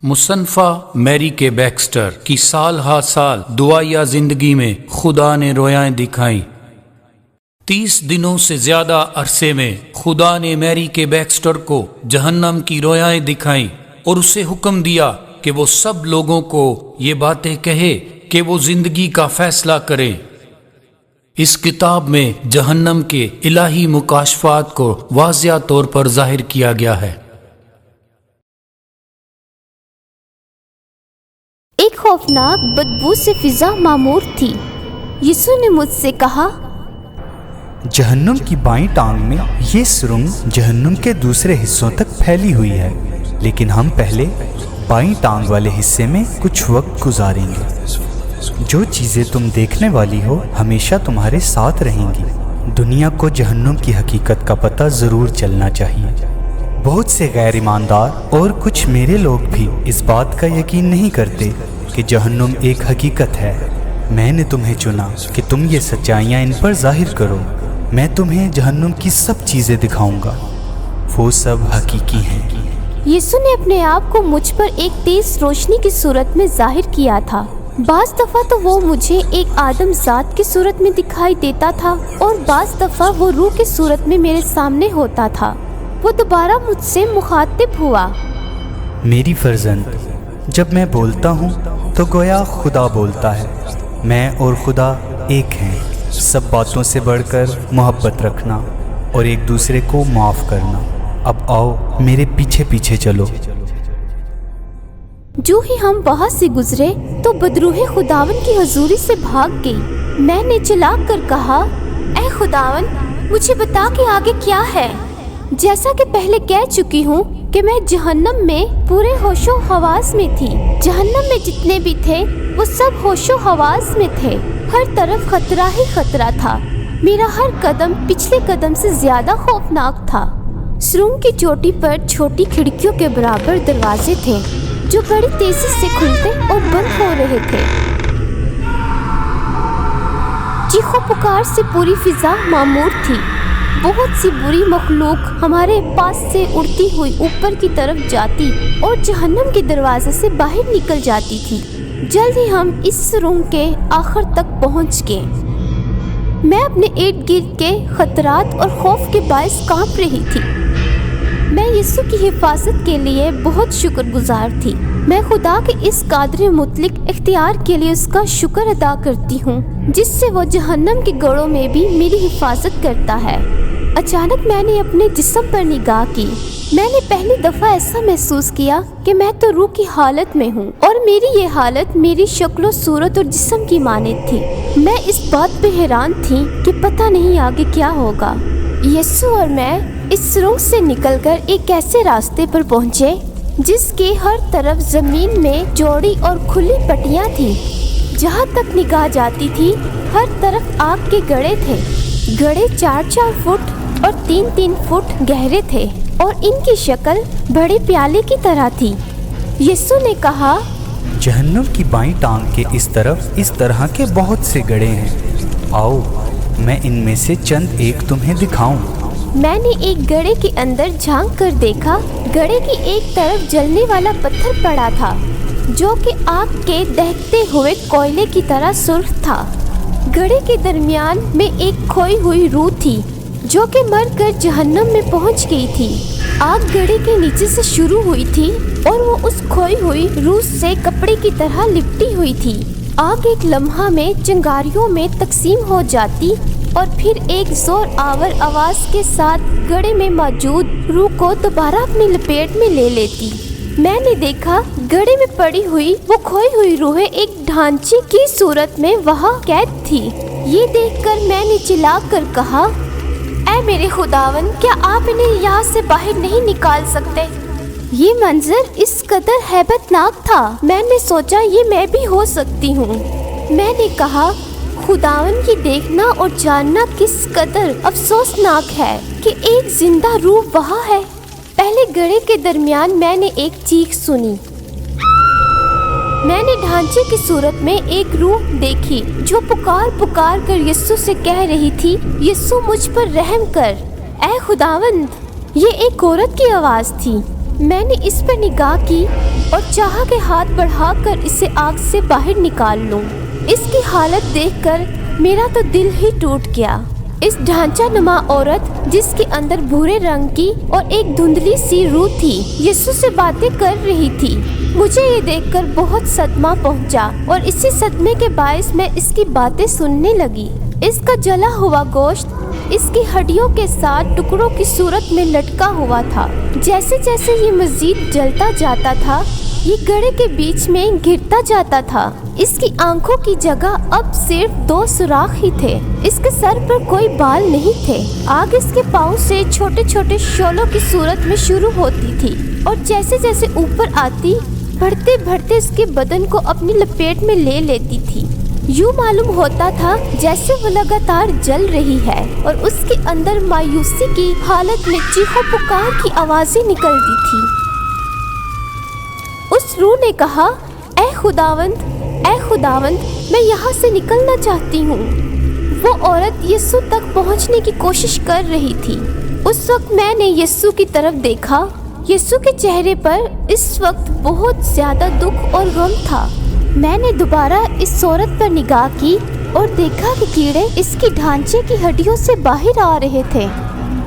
مصنفہ میری کے بیکسٹر کی سال ہا سال دعائیا زندگی میں خدا نے رویائیں دکھائیں۔ 30 دنوں سے زیادہ عرصے میں خدا نے میری کے بیکسٹر کو جہنم کی رویائیں دکھائیں اور اسے حکم دیا کہ وہ سب لوگوں کو یہ باتیں کہے کہ وہ زندگی کا فیصلہ کریں۔ اس کتاب میں جہنم کے الہی مکاشفات کو واضح طور پر ظاہر کیا گیا ہے۔ ایک خوفناک بدبو سے فضا معمور تھی۔ یسوع نے مجھ سے کہا، جہنم کی بائیں ٹانگ میں یہ سرنگ جہنم کے دوسرے حصوں تک پھیلی ہوئی ہے، لیکن ہم پہلے بائیں ٹانگ والے حصے میں کچھ وقت گزاریں گے۔ جو چیزیں تم دیکھنے والی ہو ہمیشہ تمہارے ساتھ رہیں گی۔ دنیا کو جہنم کی حقیقت کا پتہ ضرور چلنا چاہیے۔ بہت سے غیر ایماندار اور کچھ میرے لوگ بھی اس بات کا یقین نہیں کرتے کہ جہنم ایک حقیقت ہے۔ میں نے تمہیں چنا کہ تم یہ سچائیاں ان پر ظاہر کرو۔ میں تمہیں جہنم کی سب چیزیں دکھاؤں گا، وہ سب حقیقی ہیں۔ یسوع نے اپنے آپ کو مجھ پر ایک تیز روشنی کی صورت میں ظاہر کیا تھا۔ بعض دفعہ تو وہ مجھے ایک آدم ذات کی صورت میں دکھائی دیتا تھا اور بعض دفعہ وہ روح کی صورت میں میرے سامنے ہوتا تھا۔ وہ دوبارہ مجھ سے مخاطب ہوا، میری فرزند، جب میں بولتا ہوں تو گویا خدا بولتا ہے۔ میں اور خدا ایک ہیں۔ سب باتوں سے بڑھ کر محبت رکھنا اور ایک دوسرے کو معاف کرنا۔ اب آؤ میرے پیچھے پیچھے چلو۔ جو ہی ہم وہاں سے گزرے تو بدروح خداون کی حضوری سے بھاگ گئی۔ میں نے چلا کر کہا، اے خداون، مجھے بتا کہ آگے کیا ہے۔ جیسا کہ پہلے کہہ چکی ہوں کہ میں جہنم میں پورے ہوش و حواس میں تھی۔ جہنم میں جتنے بھی تھے وہ سب ہوش و حواس میں تھے۔ ہر طرف خطرہ ہی خطرہ تھا۔ میرا ہر قدم پچھلے قدم سے زیادہ خوفناک تھا۔ سرنگ کی چوٹی پر چھوٹی کھڑکیوں کے برابر دروازے تھے جو بڑی تیزی سے کھلتے اور بند ہو رہے تھے۔ چیخو پکار سے پوری فضا معمور تھی۔ بہت سی بری مخلوق ہمارے پاس سے اڑتی ہوئی اوپر کی طرف جاتی اور جہنم کے دروازے سے باہر نکل جاتی تھی۔ جلد ہی ہم اس سرنگ کے آخر تک پہنچ گئے۔ میں اپنے ارد گرد کے خطرات اور خوف کے باعث کانپ رہی تھی۔ میں یسوع کی حفاظت کے لیے بہت شکر گزار تھی۔ میں خدا کے اس قادر مطلق اختیار کے لیے اس کا شکر ادا کرتی ہوں جس سے وہ جہنم کے گڑھوں میں بھی میری حفاظت کرتا ہے۔ اچانک میں نے اپنے جسم پر نگاہ کی۔ میں نے پہلی دفعہ ایسا محسوس کیا کہ میں تو روح کی حالت میں ہوں اور میری یہ حالت میری شکل و صورت اور جسم کی مانند تھی۔ میں اس بات پہ حیران تھی کہ پتہ نہیں آگے کیا ہوگا۔ یسوع اور میں اس سرنگ سے نکل کر ایک ایسے راستے پر پہنچے جس کے ہر طرف زمین میں چوڑی اور کھلی پٹیاں تھیں۔ جہاں تک نگاہ جاتی تھی ہر طرف آگ کے گڑھے تھے۔ گڑھے 4-4 فٹ اور 3-3 فٹ گہرے تھے اور ان کی شکل بڑے پیالے کی طرح تھی۔ یسوع نے کہا، جہنم کی بائیں ٹانگ کے اس طرف اس طرح کے بہت سے گڑھے ہیں۔ آؤ میں ان میں سے چند ایک تمہیں دکھاؤں۔ میں نے ایک گڑھے کے اندر جھانک کر دیکھا۔ گڑھے کی ایک طرف جلنے والا پتھر پڑا تھا جو کہ آگ کے دہتے ہوئے کوئلے کی طرح سرخ تھا۔ گڑھے کے درمیان میں ایک کھوئی ہوئی روح تھی جو کہ مر کر جہنم میں پہنچ گئی تھی۔ آگ گڑھے کے نیچے سے شروع ہوئی تھی اور وہ اس کھوئی ہوئی روح سے کپڑے کی طرح لپٹی ہوئی تھی۔ آگ ایک لمحہ میں چنگاریوں میں تقسیم ہو جاتی اور پھر ایک زور آور آواز کے ساتھ گڑھے میں موجود روح کو دوبارہ اپنی لپیٹ میں لے لیتی۔ میں نے دیکھا گڑھے میں پڑی ہوئی وہ کھوئی ہوئی روحیں ایک ڈھانچے کی صورت میں وہاں قید تھی۔ یہ دیکھ کر میں نے چلا کر کہا، اے میرے خداون، کیا آپ انہیں یہاں سے باہر نہیں نکال سکتے؟ یہ منظر اس قدر ہیبت ناک تھا، میں نے سوچا یہ میں بھی ہو سکتی ہوں۔ میں نے کہا، خداون کی دیکھنا اور جاننا کس قدر افسوسناک ہے کہ ایک زندہ روح وہاں ہے۔ پہلے گڑھے کے درمیان میں نے ایک چیخ سنی۔ میں نے ڈھانچے کی صورت میں ایک روح دیکھی جو پکار پکار کر یسوع سے کہہ رہی تھی، یسوع مجھ پر رحم کر، اے خداوند۔ یہ ایک عورت کی آواز تھی۔ میں نے اس پر نگاہ کی اور چاہا کہ ہاتھ بڑھا کر اسے آگ سے باہر نکال لوں۔ اس کی حالت دیکھ کر میرا تو دل ہی ٹوٹ گیا۔ اس ڈھانچہ نما عورت جس کے اندر بھورے رنگ کی اور ایک دھندلی سی روح تھی، یسوع سے باتیں کر رہی تھی۔ مجھے یہ دیکھ کر بہت صدمہ پہنچا اور اسی صدمے کے باعث میں اس کی باتیں سننے لگی۔ اس کا جلا ہوا گوشت اس کی ہڈیوں کے ساتھ ٹکڑوں کی صورت میں لٹکا ہوا تھا۔ جیسے جیسے یہ مزید جلتا جاتا تھا، یہ گڑھے کے بیچ میں گرتا جاتا تھا۔ اس کی آنکھوں کی جگہ اب صرف 2 سوراخ ہی تھے۔ اس کے سر پر کوئی بال نہیں تھے۔ آگ اس کے پاؤں سے چھوٹے چھوٹے شعلوں کی صورت میں شروع ہوتی تھی اور جیسے جیسے اوپر آتی، بڑھتے بڑھتے اس کے بدن کو اپنی لپیٹ میں لے لیتی تھی۔ یوں معلوم ہوتا تھا جیسے وہ لگاتار جل رہی ہے اور اس کے اندر مایوسی کی حالت میں چیخو پکار کی آوازیں نکلتی تھی۔ اس روح نے کہا، اے خداوند، میں یہاں سے نکلنا چاہتی ہوں۔ وہ عورت یسوع تک پہنچنے کی کوشش کر رہی تھی۔ اس وقت میں نے یسوع کی طرف دیکھا۔ یسوع کے چہرے پر اس وقت بہت زیادہ دکھ اور غم تھا۔ میں نے دوبارہ اس عورت پر نگاہ کی اور دیکھا کہ کیڑے اس کی ڈھانچے کی ہڈیوں سے باہر آ رہے تھے۔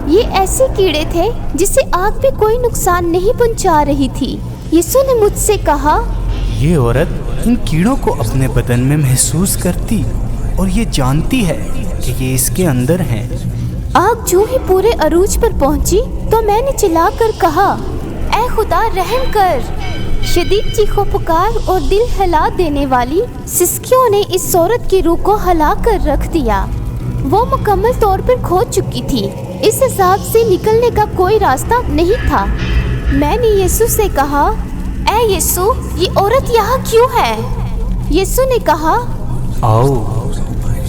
یہ ایسے کیڑے تھے جسے آگ بھی کوئی نقصان نہیں پہنچا رہی تھی۔ یسوع نے مجھ سے کہا، یہ عورت ان کیڑوں کو اپنے بدن میں محسوس کرتی اور یہ جانتی ہے کہ یہ اس کے اندر ہیں۔ آگ جو ہی پورے عروج پر پہنچی تو میں نے چلا کر کہا، اے خدا رحم کر۔ شدید چیخو پکار اور دل ہلا دینے والی سسکیوں نے اس عورت کی روح کو ہلا کر رکھ دیا۔ وہ مکمل طور پر کھو چکی تھی۔ اس عذاب سے نکلنے کا کوئی راستہ نہیں تھا۔ میں نے یسوع سے کہا، اے یسوع، یہ عورت یہاں کیوں ہے؟ یسوع نے کہا، آؤ۔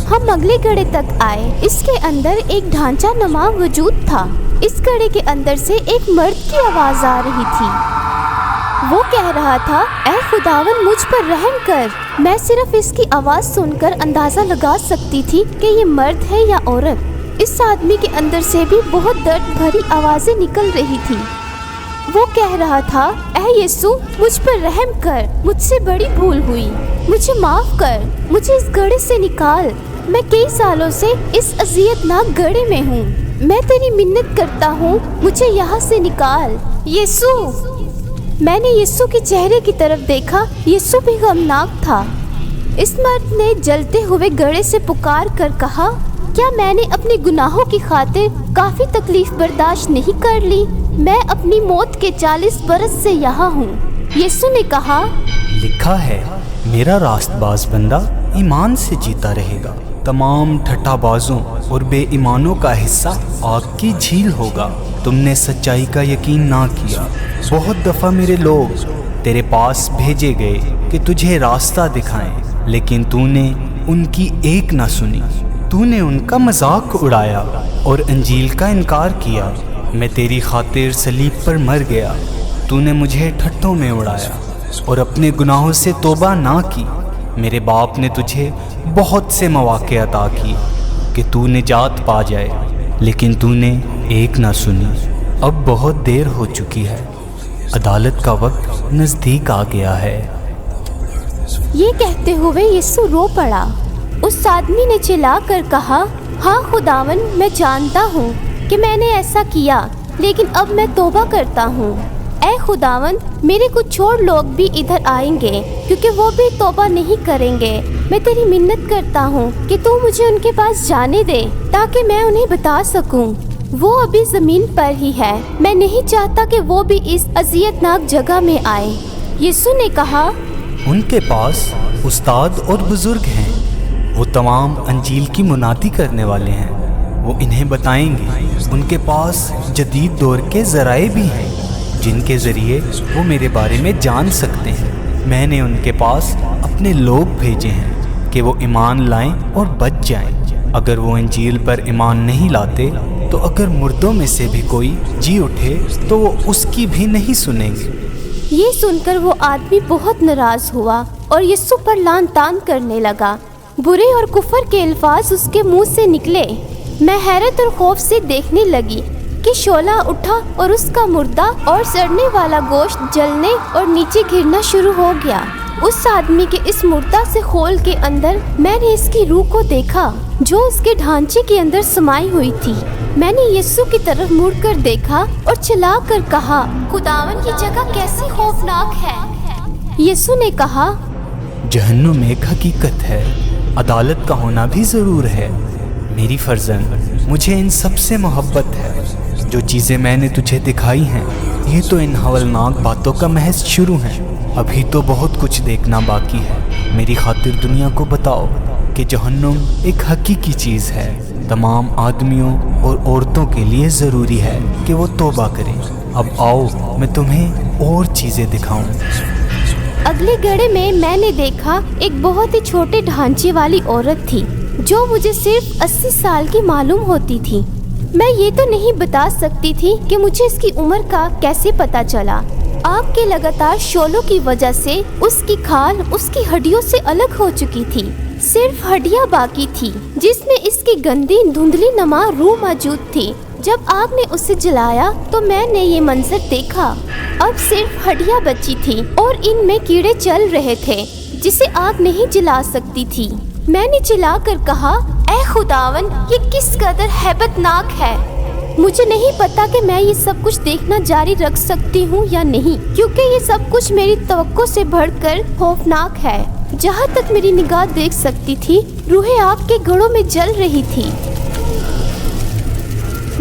ہم اگلے گڑھے تک آئے۔ اس کے اندر ایک ڈھانچہ نما وجود تھا۔ اس گڑھے کے اندر سے ایک مرد کی آواز آ رہی تھی۔ وہ کہہ رہا تھا، اے خداوند مجھ پر رحم کر۔ میں صرف اس کی آواز سن کر اندازہ لگا سکتی تھی کہ یہ مرد ہے یا عورت۔ اس آدمی کے اندر سے بھی بہت درد بھری آوازیں نکل رہی تھی۔ وہ کہہ رہا تھا، اے یسوع مجھ پر رحم کر، مجھ سے بڑی بھول ہوئی، مجھے معاف کر، مجھے اس گڑھے سے نکال۔ میں کئی سالوں سے اس اذیت ناک گڑھے میں ہوں۔ میں تیری منت کرتا ہوں، مجھے یہاں سے نکال یسوع۔ میں نے یسوع کے چہرے کی طرف دیکھا۔ یسوع بھی غمناک تھا۔ اس مرد نے جلتے ہوئے گڑھے سے پکار کر کہا، کیا میں نے اپنے گناہوں کی خاطر کافی تکلیف برداشت نہیں کر لی؟ میں اپنی موت کے 40 برس سے یہاں ہوں۔ یسوع نے کہا، لکھا ہے، میرا راست باز بندہ ایمان سے جیتا رہے گا۔ تمام ٹھٹا بازوں اور بے ایمانوں کا حصہ آگ کی جھیل ہوگا۔ تم نے سچائی کا یقین نہ کیا۔ بہت دفعہ میرے لوگ تیرے پاس بھیجے گئے کہ تجھے راستہ دکھائیں، لیکن تو نے ان کی ایک نہ سنی۔ تو نے ان کا مذاق اڑایا اور انجیل کا انکار کیا۔ میں تیری خاطر صلیب پر مر گیا۔ تو نے مجھے ٹھٹوں میں اڑایا اور اپنے گناہوں سے توبہ نہ کی۔ میرے باپ نے تجھے بہت سے مواقع عطا کیے کہ تو نجات پا جائے، لیکن تو نے ایک نہ سنی۔ اب بہت دیر ہو چکی ہے، عدالت کا وقت نزدیک آ گیا ہے۔ یہ کہتے ہوئے یسوع رو پڑا۔ اس آدمی نے چلا کر کہا، ہاں خداوند، میں جانتا ہوں کہ میں نے ایسا کیا، لیکن اب میں توبہ کرتا ہوں۔ اے خداوند، میرے کچھ اور لوگ بھی ادھر آئیں گے کیونکہ وہ بھی توبہ نہیں کریں گے۔ میں تیری منت کرتا ہوں کہ تو مجھے ان کے پاس جانے دے تاکہ میں انہیں بتا سکوں۔ وہ ابھی زمین پر ہی ہے۔ میں نہیں چاہتا کہ وہ بھی اس اذیت ناک جگہ میں آئے۔ یسوع نے کہا، ان کے پاس استاد اور بزرگ ہیں، وہ تمام انجیل کی منادی کرنے والے ہیں۔ وہ انہیں بتائیں گے۔ ان کے پاس جدید دور کے ذرائع بھی ہیں جن کے ذریعے وہ میرے بارے میں جان سکتے ہیں۔ میں نے ان کے پاس اپنے لوگ بھیجے ہیں کہ وہ ایمان لائیں اور بچ جائیں۔ اگر وہ انجیل پر ایمان نہیں لاتے تو اگر مردوں میں سے بھی کوئی جی اٹھے تو وہ اس کی بھی نہیں سنیں گے۔ یہ سن کر وہ آدمی بہت ناراض ہوا اور یسوع پر لعن طعن کرنے لگا۔ برے اور کفر کے الفاظ اس کے منہ سے نکلے۔ میں حیرت اور خوف سے دیکھنے لگی۔ कि शोला उठा और उसका मुर्दा और सड़ने वाला गोश्त जलने और नीचे गिरना शुरू हो गया। उस आदमी के इस मुर्दा से खोल के अंदर मैंने इसकी रूह को देखा जो उसके ढांचे के अंदर समाई हुई थी। मैंने यीशु की तरफ मुड़कर देखा और चिल्ला कर कहा, खुदावन की जगह कैसी खौफनाक है। यीशु ने कहा, जहन्नुम एक हकीकत है, अदालत का होना भी ज़रूर है। मेरी फर्जंद, मुझे इन सब से मोहब्बत है। जो चीज़ें मैंने तुझे दिखाई हैं, ये तो इन हवलनाक बातों का महज शुरू है। अभी तो बहुत कुछ देखना बाकी है। मेरी खातिर दुनिया को बताओ कि जहन्नुम एक हकीकी चीज़ है। तमाम आदमियों और औरतों के लिए ज़रूरी है कि वो तौबा करें। अब आओ मैं तुम्हें और चीज़ें दिखाऊं। अगले घड़े में मैंने देखा एक बहुत ही छोटे ढांचे वाली औरत थी जो मुझे सिर्फ 80 साल की मालूम होती थी। मैं ये तो नहीं बता सकती थी कि मुझे इसकी उम्र का कैसे पता चला। आग के लगातार शोलों की वजह से उसकी खाल उसकी हड्डियों से अलग हो चुकी थी। सिर्फ हड्डियां बाकी थी जिसमें इसकी गंदी धुंधली नमा रूह मौजूद थी। जब आग ने उसे जलाया तो मैंने ये मंजर देखा। अब सिर्फ हड्डियां बची थी और इनमें कीड़े चल रहे थे जिसे आग नहीं जला सकती थी। मैंने चिल्लाकर कहा, ऐ खुदावन, ये किस कदर हैबतनाक है। मुझे नहीं पता कि मैं ये सब कुछ देखना जारी रख सकती हूँ या नहीं, क्योंकि ये सब कुछ मेरी तवक्को से बढ़कर खौफनाक है। जहाँ तक मेरी निगाह देख सकती थी, रूहें आग के घड़ों में जल रही थी।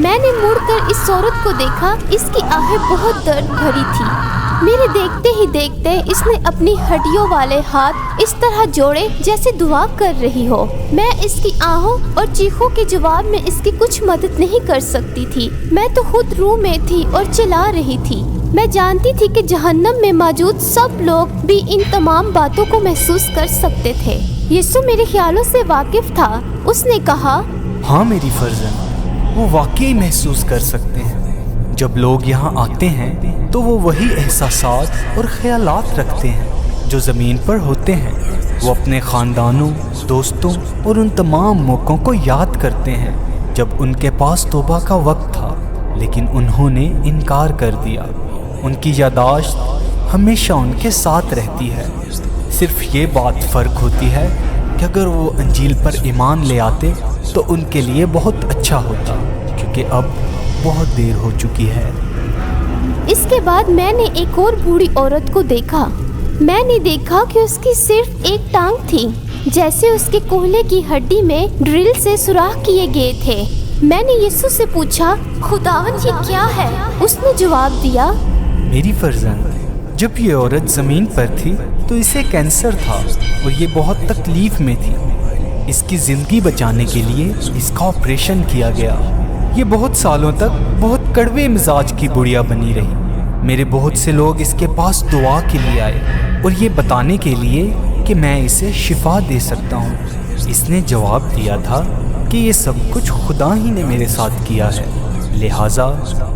मैंने मुड़कर इस औरत को देखा। इसकी आहें बहुत दर्द भरी थी। मेरे देखते ही देखते इसने अपनी हड्डियों वाले हाथ इस तरह जोड़े जैसे दुआ कर रही हो। मैं इसकी आहों और चीखों के जवाब में इसकी कुछ मदद नहीं कर सकती थी। मैं तो खुद रूह में थी और चिल्ला रही थी। मैं जानती थी कि जहन्नम में मौजूद सब लोग भी इन तमाम बातों को महसूस कर सकते थे। यीशु मेरे ख्यालों से वाकिफ था। उसने कहा, हाँ मेरी फर्जंद, वो वाकई महसूस कर सकते हैं। जब लोग यहाँ आते हैं तो वो वही एहसासात और ख्यालात रखते हैं जो ज़मीन पर होते हैं। वो अपने ख़ानदानों, दोस्तों और उन तमाम मौक़ों को याद करते हैं जब उनके पास तौबा का वक्त था, लेकिन उन्होंने इनकार कर दिया। उनकी यादाश्त हमेशा उनके साथ रहती है। सिर्फ ये बात फ़र्क होती है कि अगर वो अंजील पर ईमान ले आते तो उनके लिए बहुत अच्छा होता, क्योंकि अब बहुत देर हो चुकी है। इसके बाद मैंने एक और बूढ़ी औरत को देखा। मैंने देखा कि उसकी सिर्फ एक टांग थी, जैसे उसके कोहले की हड्डी में ड्रिल से सुराख किए गए थे। मैंने यीशु से पूछा, खुदावन ये क्या है? उसने जवाब दिया, मेरी फर्जंद, जब ये औरत ज़मीन पर थी तो इसे कैंसर था और ये बहुत तकलीफ में थी। इसकी ज़िंदगी बचाने के लिए इसका ऑपरेशन किया गया। ये बहुत सालों तक बहुत कड़वे मिजाज की बुढ़िया बनी रही। मेरे बहुत से लोग इसके पास दुआ के लिए आए और ये बताने के लिए कि मैं इसे शिफा दे सकता हूँ। इसने जवाब दिया था कि ये सब कुछ खुदा ही ने मेरे साथ किया है, लिहाजा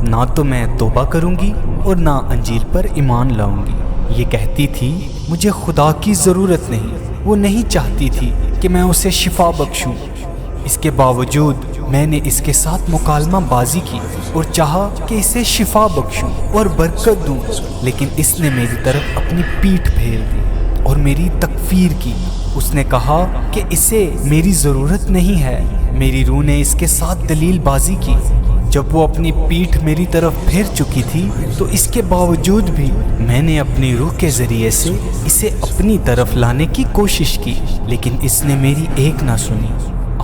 ना तो मैं तौबा करूँगी और ना अंजील पर ईमान लाऊंगी। ये कहती थी, मुझे खुदा की ज़रूरत नहीं। वो नहीं चाहती थी कि मैं उसे शिफा बख्शूँ। इसके बावजूद मैंने इसके साथ मुकालमा बाजी की और चाहा कि इसे शिफा बख्शूं और बरकत दूं, लेकिन इसने मेरी तरफ अपनी पीठ फेर दी और मेरी तकफीर की। उसने कहा कि इसे मेरी ज़रूरत नहीं है। मेरी रूह ने इसके साथ दलील बाजी की। जब वो अपनी पीठ मेरी तरफ फेर चुकी थी तो इसके बावजूद भी मैंने अपनी रूह के ज़रिए से इसे अपनी तरफ लाने की कोशिश की, लेकिन इसने मेरी एक ना सुनी।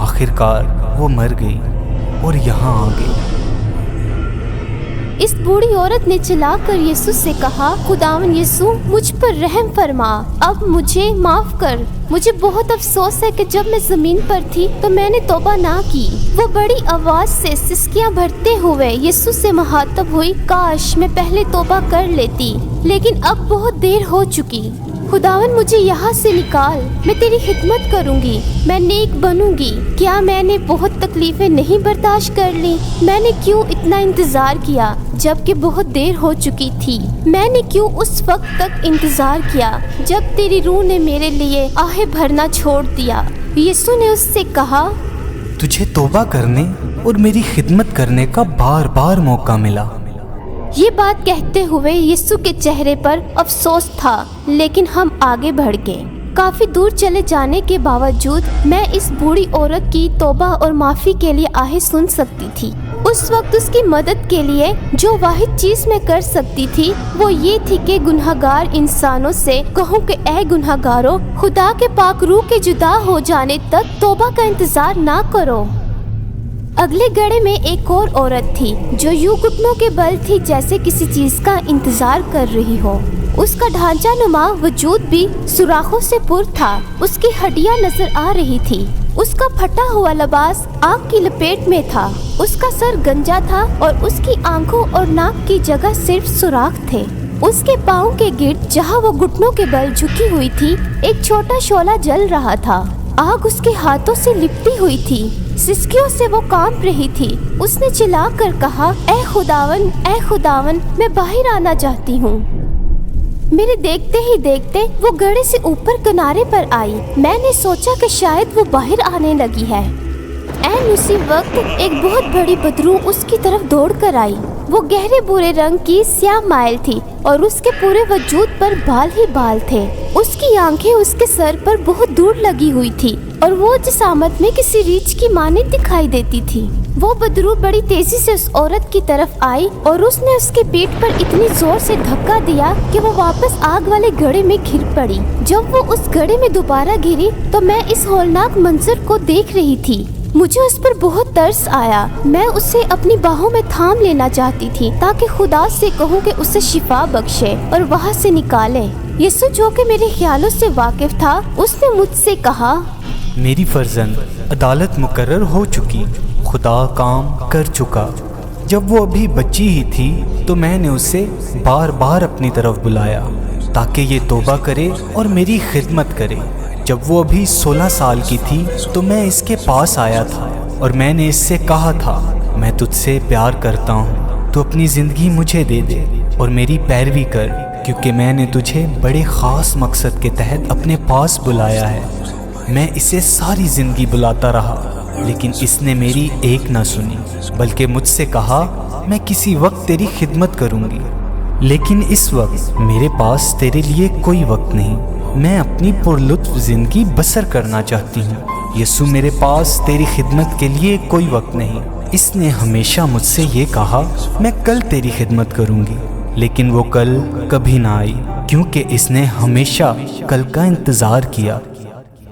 आखिरकार वो मर गई और यहाँ आ गई। इस बूढ़ी औरत ने चिल्लाकर यीशु से कहा, खुदावन यीशु, मुझ पर रहम फरमा, अब मुझे माफ कर। मुझे बहुत अफसोस है कि जब मैं जमीन पर थी तो मैंने तौबा ना की। वो बड़ी आवाज से सिसकियां भरते हुए यीशु से मुखातब हुई, काश मैं पहले तौबा कर लेती, लेकिन अब बहुत देर हो चुकी। खुदावन मुझे यहाँ से निकाल, मैं तेरी खिदमत करूँगी, मैं नेक बनूँगी। क्या मैंने बहुत तकलीफें नहीं बर्दाश्त कर ली? मैंने क्यों इतना इंतज़ार किया जबकि बहुत देर हो चुकी थी? मैंने क्यों उस वक्त तक इंतज़ार किया जब तेरी रूह ने मेरे लिए आहें भरना छोड़ दिया? यीशु ने उससे कहा, तुझे तौबा करने और मेरी खिदमत करने का बार बार मौका मिला। ये बात कहते हुए यीशु के चेहरे पर अफसोस था, लेकिन हम आगे बढ़ गए। काफी दूर चले जाने के बावजूद मैं इस बूढ़ी औरत की तौबा और माफी के लिए आहें सुन सकती थी। उस वक्त उसकी मदद के लिए जो वाहिद चीज मैं कर सकती थी वो ये थी कि गुनहगार इंसानों से कहूँ कि ऐ गुनहगारों, खुदा के पाक रूह के जुदा हो जाने तक तौबा का इंतजार ना करो। अगले गड़े में एक और औरत थी जो यूं घुटनों के बल थी जैसे किसी चीज का इंतजार कर रही हो। उसका ढांचा नुमा वजूद भी सुराखों से पुर था। उसकी हड्डियां नजर आ रही थी। उसका फटा हुआ लिबास आग की लपेट में था। उसका सर गंजा था और उसकी आंखों और नाक की जगह सिर्फ सुराख थे। उसके पाँव के गिर्द जहाँ वो घुटनों के बल झुकी हुई थी, एक छोटा शोला जल रहा था। आग उसके हाथों से लिपटी हुई थी। सिसकियों से वो कांप रही थी। उसने चिल्लाकर कहा, ऐ खुदावन, मैं बाहर आना चाहती हूँ। मेरे देखते ही देखते वो गड़े से ऊपर किनारे पर आई। मैंने सोचा कि शायद वो बाहर आने लगी है। ऐन उसी वक्त एक बहुत बड़ी बदरू उसकी तरफ दौड़ कर आई। वो गहरे भूरे रंग की स्याह माइल थी और उसके पूरे वजूद पर बाल ही बाल थे। उसकी आंखें उसके सर पर बहुत दूर लगी हुई थी और वो जिसामत में किसी रीछ की माने दिखाई देती थी। वो बदरू बड़ी तेजी से उस औरत की तरफ आई और उसने उसके पीठ पर इतनी जोर से धक्का दिया कि वो वापस आग वाले घड़े में गिर पड़ी। जब वो उस घड़े में दोबारा गिरी तो मैं इस हौलनाक मंजर को देख रही थी। मुझे उस पर बहुत तरस आया। मैं उसे अपनी बाहों में थाम लेना चाहती थी ताकि खुदा से कहूँ कि उसे शिफा बख्शे और वहाँ से निकाले। यीशु जो कि मेरे ख्यालों से वाकिफ था, उसने मुझसे कहा, मेरी फर्जंद अदालत मुकर्रर हो चुकी, खुदा काम कर चुका। जब वो अभी बच्ची ही थी तो मैंने उसे बार बार अपनी तरफ बुलाया ताकि ये तौबा करे और मेरी खिदमत करे। जब वो अभी 16 साल की थी तो मैं इसके पास आया था और मैंने इससे कहा था, मैं तुझसे प्यार करता हूँ, तू अपनी ज़िंदगी मुझे दे दे और मेरी पैरवी कर, क्योंकि मैंने तुझे बड़े ख़ास मकसद के तहत अपने पास बुलाया है। मैं इसे सारी ज़िंदगी बुलाता रहा, लेकिन इसने मेरी एक ना सुनी, बल्कि मुझसे कहा, मैं किसी वक्त तेरी खिदमत करूँगी, लेकिन इस वक्त मेरे पास तेरे लिए कोई वक्त नहीं। मैं अपनी पुरलुत्फ ज़िंदगी बसर करना चाहती हूँ। यीशु, मेरे पास तेरी खिदमत के लिए कोई वक्त नहीं। इसने हमेशा मुझसे ये कहा, मैं कल तेरी खिदमत करूँगी, लेकिन वो कल कभी ना आई, क्योंकि इसने हमेशा कल का इंतज़ार किया।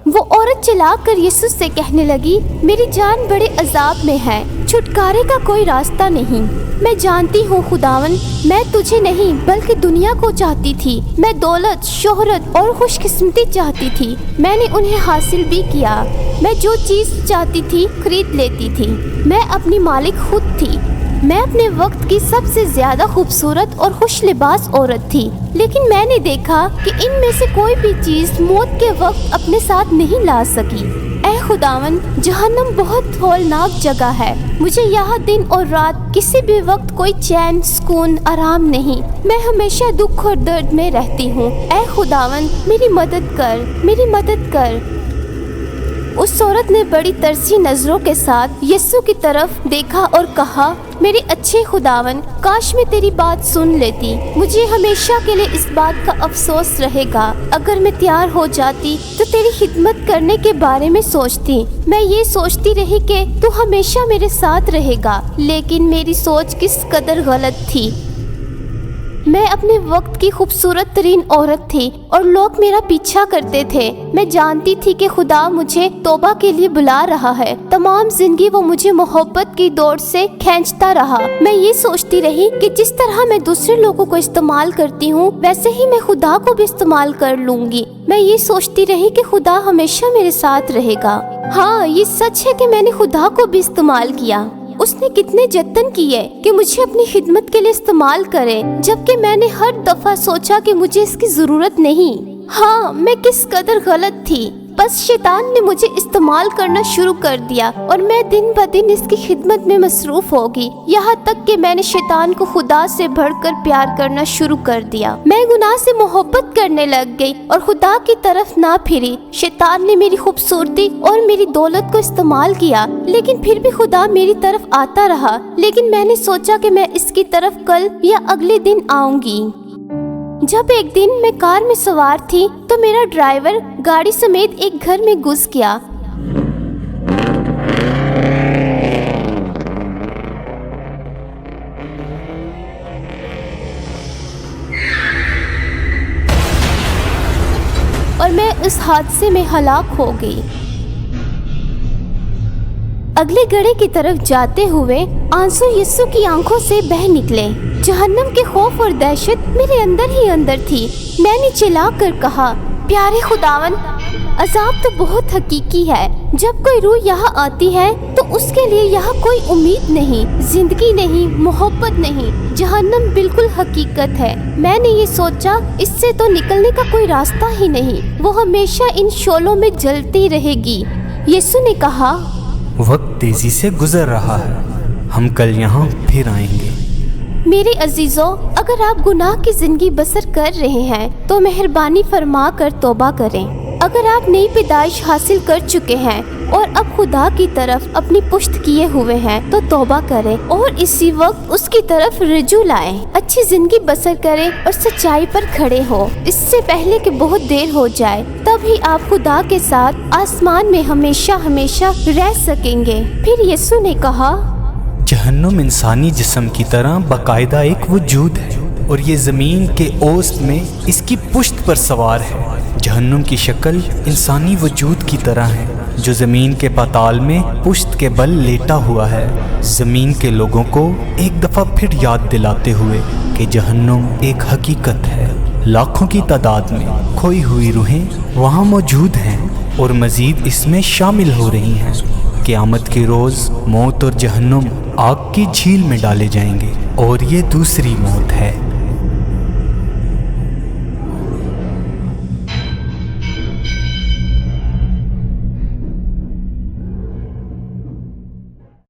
वो औरत चिल्लाकर यीशु से कहने लगी, मेरी जान बड़े अजाब में है, छुटकारे का कोई रास्ता नहीं। मैं जानती हूँ खुदावन, मैं तुझे नहीं बल्कि दुनिया को चाहती थी। मैं दौलत, शोहरत और खुशकिस्मती चाहती थी। मैंने उन्हें हासिल भी किया। मैं जो चीज़ चाहती थी खरीद लेती थी। मैं अपनी मालिक खुद थी। मैं अपने वक्त की सबसे ज्यादा खूबसूरत और खुश लिबास औरत थी, लेकिन मैंने देखा कि इनमें से कोई भी चीज मौत के वक्त अपने साथ नहीं ला सकी। ऐ खुदावन, जहन्नम बहुत हौलनाक जगह है। मुझे यहाँ दिन और रात किसी भी वक्त कोई चैन, सुकून, आराम नहीं। मैं हमेशा दुख और दर्द में रहती हूँ। ऐ खुदावन, मेरी मदद कर, मेरी मदद कर। उस औरत ने बड़ी तरसी नजरों के साथ यीशु की तरफ देखा और कहा, मेरे अच्छे खुदावन, काश मैं तेरी बात सुन लेती। मुझे हमेशा के लिए इस बात का अफसोस रहेगा। अगर मैं तैयार हो जाती तो तेरी खिदमत करने के बारे में सोचती। मैं ये सोचती रही कि तू हमेशा मेरे साथ रहेगा, लेकिन मेरी सोच किस कदर गलत थी। मैं अपने वक्त की खूबसूरत तरीन औरत थी और लोग मेरा पीछा करते थे। मैं जानती थी कि खुदा मुझे तौबा के लिए बुला रहा है। तमाम जिंदगी वो मुझे मोहब्बत की दौड़ से खींचता रहा। मैं ये सोचती रही कि जिस तरह मैं दूसरे लोगों को इस्तेमाल करती हूँ, वैसे ही मैं खुदा को भी इस्तेमाल कर लूंगी। मैं ये सोचती रही कि खुदा हमेशा मेरे साथ रहेगा। हाँ, ये सच है कि मैंने खुदा को भी इस्तेमाल किया। उसने कितने जतन किए कि मुझे अपनी खिदमत के लिए इस्तेमाल करे, जबकि मैंने हर दफा सोचा कि मुझे इसकी जरूरत नहीं। हाँ, मैं किस कदर गलत थी। बस शैतान ने मुझे इस्तेमाल करना शुरू कर दिया और मैं दिन ब दिन इसकी खिदमत में मसरूफ हो गई, यहाँ तक कि मैंने शैतान को खुदा से बढ़कर प्यार करना शुरू कर दिया। मैं गुनाह से मोहब्बत करने लग गई और खुदा की तरफ ना फिरी। शैतान ने मेरी खूबसूरती और मेरी दौलत को इस्तेमाल किया, लेकिन फिर भी खुदा मेरी तरफ आता रहा। लेकिन मैंने सोचा कि मैं इसकी तरफ कल या अगले दिन आऊंगी। जब एक दिन मैं कार में सवार थी तो मेरा ड्राइवर गाड़ी समेत एक घर में घुस गया। और मैं उस हादसे में हलाक हो गई। अगले गड्ढे की तरफ जाते हुए आंसू यीशु की आंखों से बह निकले। जहन्नम के खौफ और दहशत मेरे अंदर ही अंदर थी। मैंने चिल्लाकर कहा, प्यारे खुदावन, अजाब तो बहुत हकीकी है। जब कोई रूह यहाँ आती है तो उसके लिए यहाँ कोई उम्मीद नहीं, जिंदगी नहीं, मोहब्बत नहीं। जहन्नम बिल्कुल हकीकत है। मैंने ये सोचा, इससे तो निकलने का कोई रास्ता ही नहीं, वो हमेशा इन शोलों में जलती रहेगी। यीशु ने कहा, वक्त तेजी से गुजर रहा है, हम कल यहाँ फिर आएंगे। मेरे अजीजों, अगर आप गुनाह की जिंदगी बसर कर रहे हैं तो मेहरबानी फरमा कर तौबा करें। अगर आप नई पैदाइश हासिल कर चुके हैं और अब खुदा की तरफ अपनी पुश्त किए हुए हैं तो तौबा करें और इसी वक्त उसकी तरफ रुजू लाएं। अच्छी जिंदगी बसर करें और सच्चाई पर खड़े हो, इससे पहले कि बहुत देर हो जाए। तभी आप खुदा के साथ आसमान में हमेशा हमेशा रह सकेंगे। फिर यीशु ने कहा, जहन्नुम इंसानी जिस्म की तरह बाकायदा एक वजूद है और ये ज़मीन के औसत में इसकी पुश्त पर सवार है। जहन्नुम की शक्ल इंसानी वजूद की तरह है जो ज़मीन के पाताल में पुश्त के बल लेटा हुआ है, ज़मीन के लोगों को एक दफ़ा फिर याद दिलाते हुए कि जहन्नुम एक हकीकत है। लाखों की तादाद में खोई हुई रूहें वहाँ मौजूद हैं और मज़ीद इसमें शामिल हो रही हैं। क़यामत के रोज़ मौत और जहन्नुम आग की झील में डाले जाएंगे और ये दूसरी मौत है।